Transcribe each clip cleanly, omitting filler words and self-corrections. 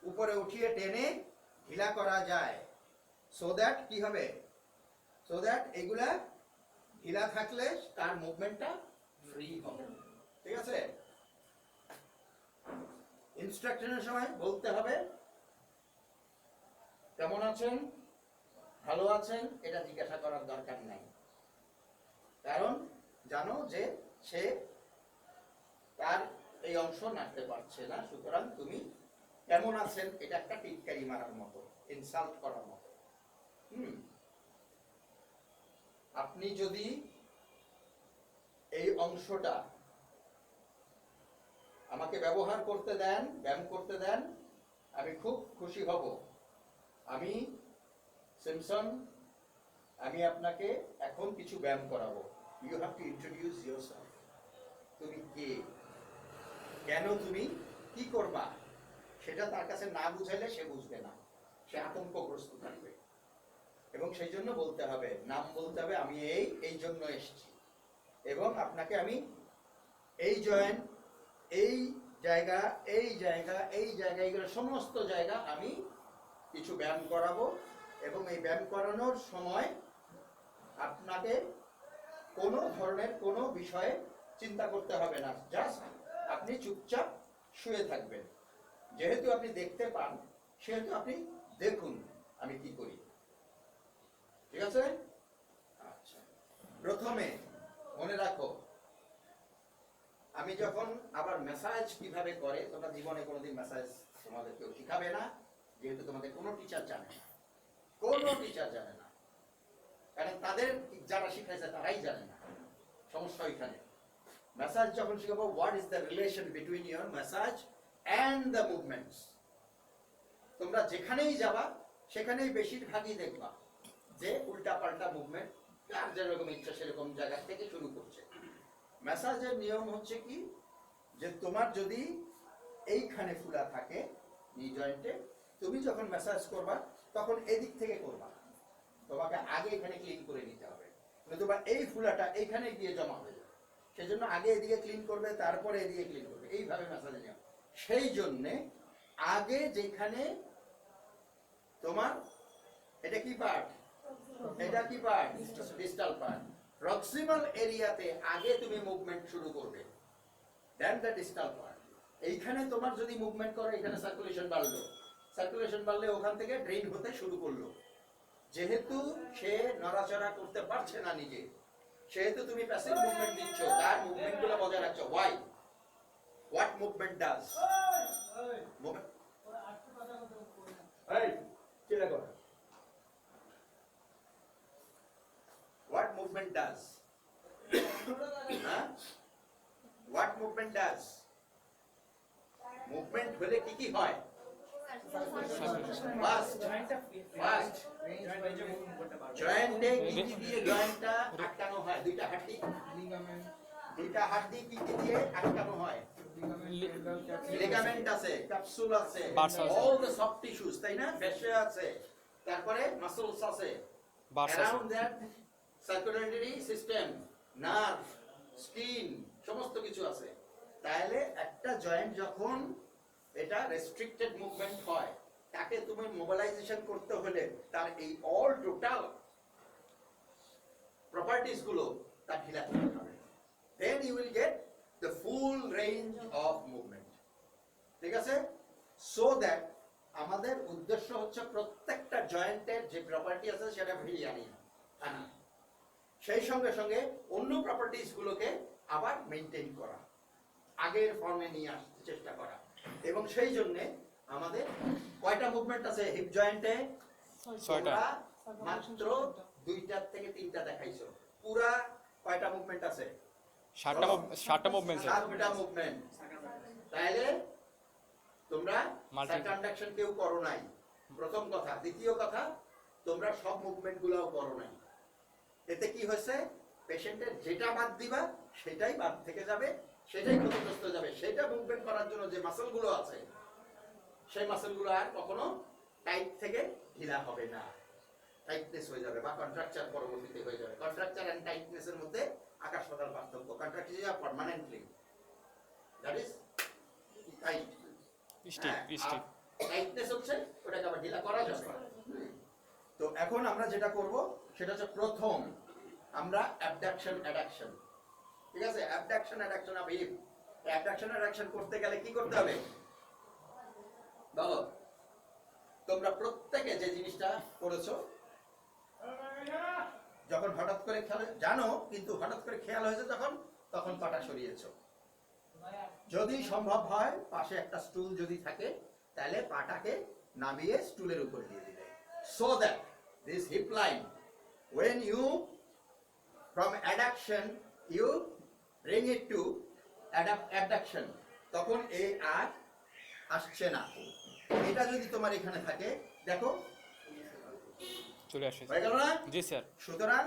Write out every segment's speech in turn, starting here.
উপরে উঠিয়ে টেনে ঢিলা করা যায়, সো দ্যাট কি হবে, সো দ্যাট এগুলা ঢিলা থাকলে তার মুভমেন্টটা ফ্রি হবে। ঠিক আছে, ইনস্ট্রাকশনের সময় বলতে হবে কেমন আছেন, ভালো আছেন, এটা জিজ্ঞাসা করার দরকার নাই, কারণ জানো যে সে তার এই অংশ নাড়তে পারছে না, সুতরাং তুমি কেমন আছেন এটা একটা টিটকারি মারার মতো, ইনসাল্ট করার মতো। আপনি যদি এই অংশটা আমাকে ব্যবহার করতে দেন, ব্যায়াম করতে দেন, আমি খুব খুশি হব। আমি সিমসন, আমি আপনাকে এখন কিছু ব্যায়াম করাবো। You have to introduce yourself. তুমি কে, কেন তুমি কি করবা, সেটা তার কাছে না বুঝাইলে সে বুঝবে না, সে আতঙ্কগ্রস্ত থাকবে। এবং সেই জন্য বলতে হবে, নাম বলতে হবে, আমি এই জন্য এসেছি, এবং আপনাকে আমি এই জয়েন্ট, এই জায়গা, এই জায়গা, এই জায়গা, এইগুলো সমস্ত জায়গা আমি কিছু ব্যায়াম করাবো। এবং এই ব্যায়াম করানোর সময় আপনাকে কোনো ধরনের কোনো বিষয়ে চিন্তা করতে হবে না, জাস্ট আপনি চুপচাপ শুয়ে থাকবেন। যেহেতু আপনি দেখতে পান, সেহেতু আপনি দেখুন আমি কি করি। ঠিক আছে? আচ্ছা, প্রথমে মনে রাখো, আমি যখন আবার ম্যাসাজ কিভাবে করে, তোমরা জীবনে কোনোদিন ম্যাসাজ তোমাদের কেউ শিখাবে না, যেহেতু তোমাদের কোনো টিচার জানে না, কোনো টিচার জানে না, কারণ তাদের যারা শিখাইছে তারাই জানে না। সমস্যা ওইখানে। ম্যাসাজ যখন শিখাবো, what is the relation between your massage and the movements, তোমরা যেখানেই যাবা সেখানেই বেশিরভাগই দেখবা যে উল্টা পাল্টা মুভমেন্ট, যার যেরকম ইচ্ছা সেরকম জায়গা থেকে শুরু করছে। ম্যাসাজের নিয়ম হচ্ছে কি, যে তোমার যদি এইখানে ফুলা থাকে নি জয়েন্টে, তুমি যখন ম্যাসাজ করবা তখন এদিক থেকে করবা, তোমাকে আগে এখানে ক্লিন করে নিতে হবে, নতুবা এই ফুলাটা এইখানে গিয়ে জমা হয়ে যাবে। সেজন্য আগে এদিকে ক্লিন করবে, তারপরে এদিকে ক্লিন করবে, এইভাবে ম্যাসাজের নিয়ম। সেই জন্যে আগে যেখানে তোমার, এটা কি পার্ট, এটা কি পার্ট, ডিস্টাল পার্ট, প্রক্সিমাল এরিয়াতে আগে তুমি মুভমেন্ট শুরু করবে, দেন দ্য ডিস্টাল পার্ট। এইখানে তোমার যদি মুভমেন্ট করো, এখানে সার্কুলেশন বাড়লো, সার্কুলেশন বাড়লে ওখান থেকে ড্রেন হতে শুরু করলো। যেহেতু সে নড়াচড়া করতে পারছে না নিজে, সেহেতু তুমি প্যাসিভ মুভমেন্ট দিচ্ছ, তার মুভমেন্টগুলো বজায় রাখছো। Why, what movement does, what movement does, what movement does, movement হলে কি কি হয়, ফার্স্ট জয়েন্টে কি কি দিয়ে জয়েন্টটা আটকানো হয়, দুইটা হাড্ডি, দুইটা হাড্ডি কি কি দিয়ে আটকানো হয়, লিগামেন্ট আছে, ক্যাপসুল আছে, অল দ্য সফট টিস্যুস, তাই না, ফ্যাসিয়া আছে, তারপরে মাসলস আছে, around that circulatory system, nerve, skin, সমস্ত কিছু আছে। তাহলে একটা জয়েন্ট যখন এটা রেস্ট্রিক্টেড মুভমেন্ট হয়, তাকে তুমি মোবিলাইজেশন করতে হলে তার এই অল টোটাল প্রপার্টিজ গুলো তার ঢিলা করতে হবে, then you will get the full range of movement. ঠিক আছে? সো দ্যাট আমাদের উদ্দেশ্য হচ্ছে প্রত্যেকটা জয়েন্টের যে প্রপার্টি আছে সেটা ফিরিয়ে আনা, সেই সঙ্গে সঙ্গে অন্য প্রপার্টিজ গুলোকে আবার মেনটেন করা, আগের ফর্মে নিয়ে আসতে চেষ্টা করা। এবং সেই জন্য আমাদের কয়টা মুভমেন্ট আছে হিপ জয়েন্টে? 6টা। মাত্র 2টা থেকে 3টা দেখাইছো, পুরা কয়টা মুভমেন্ট আছে? 7টা মুভমেন্ট। 7টা মুভমেন্ট। তাহলে তোমরা সার্কামডাকশন কেউ করো নাই, প্রথম কথা। দ্বিতীয় কথা, তোমরা সব মুভমেন্ট গুলাও করো নাই। এতে কি হয়েছে, পেশেন্টের যেটা বাদ দিবা সেটাই বাদ থেকে যাবে, সেটাই ক্ষতিগ্রস্ত যাবে। সেটা মুভমেন্ট করার জন্য যে মাসলগুলো আছে, সেই মাসলগুলো আর কখনো টাইট থেকে ঢিলা হবে না, টাইটনেস হয়ে যাবে বা কন্ট্রাকচার পরবর্তীতে হয়ে যাবে। কন্ট্রাকচার এন্ড টাইটনেসের মধ্যে আকাশ পাতাল পার্থক্য। Contracture is permanently, that is tight, tightness হচ্ছে ওটাকে আবার ঢিলা করা যাবে। তো এখন আমরা যেটা করব সেটা হচ্ছে প্রথম আমরা অ্যাবডাকশন অ্যাডাকশন, ঠিক আছে? Abduction addiction of heap. Abduction addiction করতে গেলে কি করতে হবে বলো? তোমরা প্রত্যেকে যে জিনিসটা করেছো, যখন হঠাৎ করে খেয়াল জানো, কিন্তু হঠাৎ করে খেয়াল হয়েছে তখন পাটা সরিয়েছো। যদি সম্ভব হয় পাশে একটা স্টুল যদি থাকে তাহলে পাটাকে নামিয়ে স্টুলের উপর দিয়ে দিলে, so that this hip line when you from adduction you bring it to abduction, তখন এই আর আসছে না। এটা যদি তোমার এখানে থাকে দেখো চলে আসে। হয়ে গেল না? জি স্যার। সুতরাং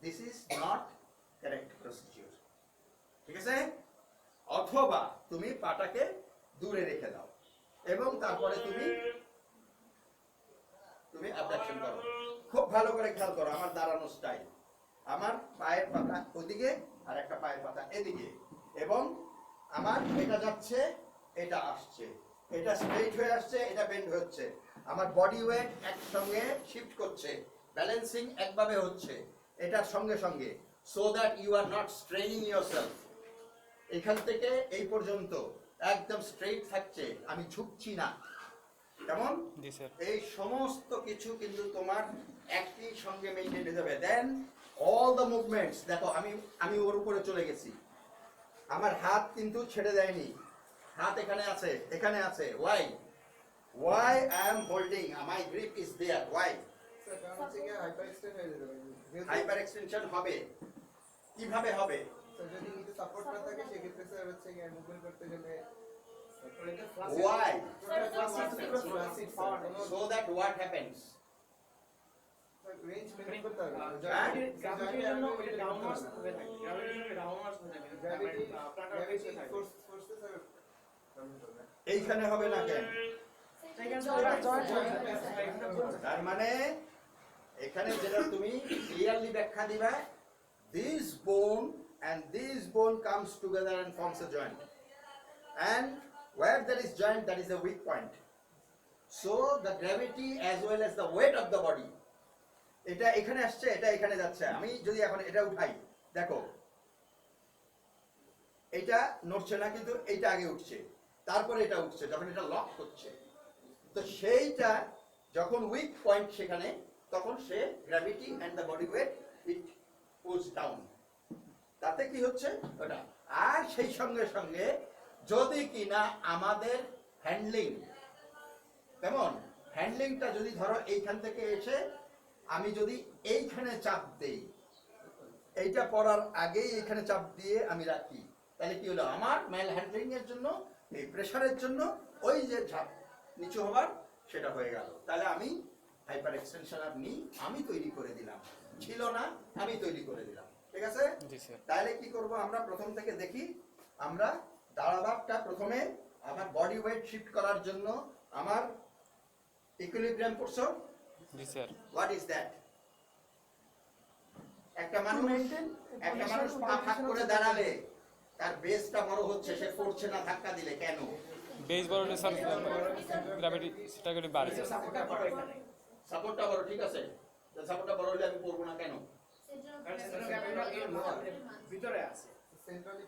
this is not correct procedure, ঠিক আছে? অথবা তুমি পাটাকে দূরে রেখে দাও এবং তারপরে তুমি অ্যাবডাকশন করো। খুব ভালো করে খেয়াল করো আমার দাঁড়ানো স্টাইল। আমার পায়ের পাতা ওদিকে আর একটা পায়ের পাতা এদিকে, এবং আমার এটা যাচ্ছে এটা আসছে, এটা স্ট্রেইট হয়ে আসছে, এটা বেন্ড হচ্ছে। আমার বডি ওয়েট একসঙ্গে শিফট করছে, ব্যালেন্সিং একভাবে হচ্ছে এটার সঙ্গে সঙ্গে, so that you are not straining yourself. এখান থেকে এই পর্যন্ত একদম স্ট্রেইট থাকছে, আমি ঝুঁকছি না। কেমন? জি স্যার। এই সমস্ত কিছু কিন্তু তোমার একই সঙ্গে মেইনটেইন হতে হবে। দেন অল দ্য মুভমেন্টস দেখো, আমি ওর উপরে চলে গেছি, আমার হাত কিন্তু ছেড়ে দেয়নি, হাত এখানে আছে, এখানে আছে। Why I am holding, my grip is there. Why? Hyper extension হবে। কিভাবে হবে? যদি নিচে সাপোর্ট না থাকে সেক্ষেত্রে স্যার হচ্ছে কি মুভমেন্ট করতে গেলে Why? so So that what happens? Range maintain করতে হবে। গ্র্যাভিটির জন্য ওটা ডাউনওয়ার্ডস হয়ে থাকে, গ্র্যাভিটির জন্য ডাউনওয়ার্ডস হয়ে থাকে, গ্র্যাভিটি গ্র্যাভিটি থাকে। ফোর্সে স্যার এইখানে হবে না কেন? তার মানে এখানে যেটা তুমি ক্লিয়ারলি ব্যাখ্যা দিবা, this bone and this bone comes together and forms a joint, and where there is joint, that is a weak point. So the gravity as well as the weight of the body, এটা এখানে আসছে, এটা এখানে যাচ্ছে। আমি যদি এখন এটা উঠাই, দেখো এটা নড়ছে না, কিন্তু এইটা আগে উঠছে, তারপরে এটা উঠছে যখন এটা লক হচ্ছে। তো সেইটা যখন উইক পয়েন্ট সেখানে, তখন সে gravity and the body weight it pulls down. তাতে কি হচ্ছে ওটা। আর সেই সঙ্গে সঙ্গে যদি কিনা আমাদের হ্যান্ডলিং, কেমন হ্যান্ডলিংটা যদি ধরো এইখান থেকে এসে আমি যদি এইখানে চাপ দেই, এইটা পড়ার আগেই এইখানে চাপ দিয়ে আমি রাখি, তাহলে কি হলো, আমার ম্যাল হ্যান্ডলিং এর জন্য এই প্রেসারের জন্য ওই যে ঝাপ নিচু হবার সেটা হয়ে গেল। তাহলে আমি হাইপার এক্সটেনশন আর নি আমি তৈরি করে দিলাম, ছিল না আমি তৈরি করে দিলাম, ঠিক আছে? জি স্যার। তাহলে কি করব আমরা প্রথম থেকে দেখি। আমরা দাঁড়াবারটা প্রথমে আমার বডি ওয়েট শিফট করার জন্য আমার ইকুইলিব্রিয়াম পড়ছো। জি স্যার। What is that? একটা মানুষ পা ফাঁক করে দাঁড়ালে তার বেসটা বড় হচ্ছে, সে পড়ছে না ধাক্কা দিলে, কেন? বেস বড় হলে স্যার গ্র্যাভিটি সেটা করে বাড়ে স্যার। সাপোর্টটা বড়, ঠিক আছে। সাপোর্টটা বড় হলে আমি পড়বো না কেন? ভিতরে আছে সেন্ট্রালি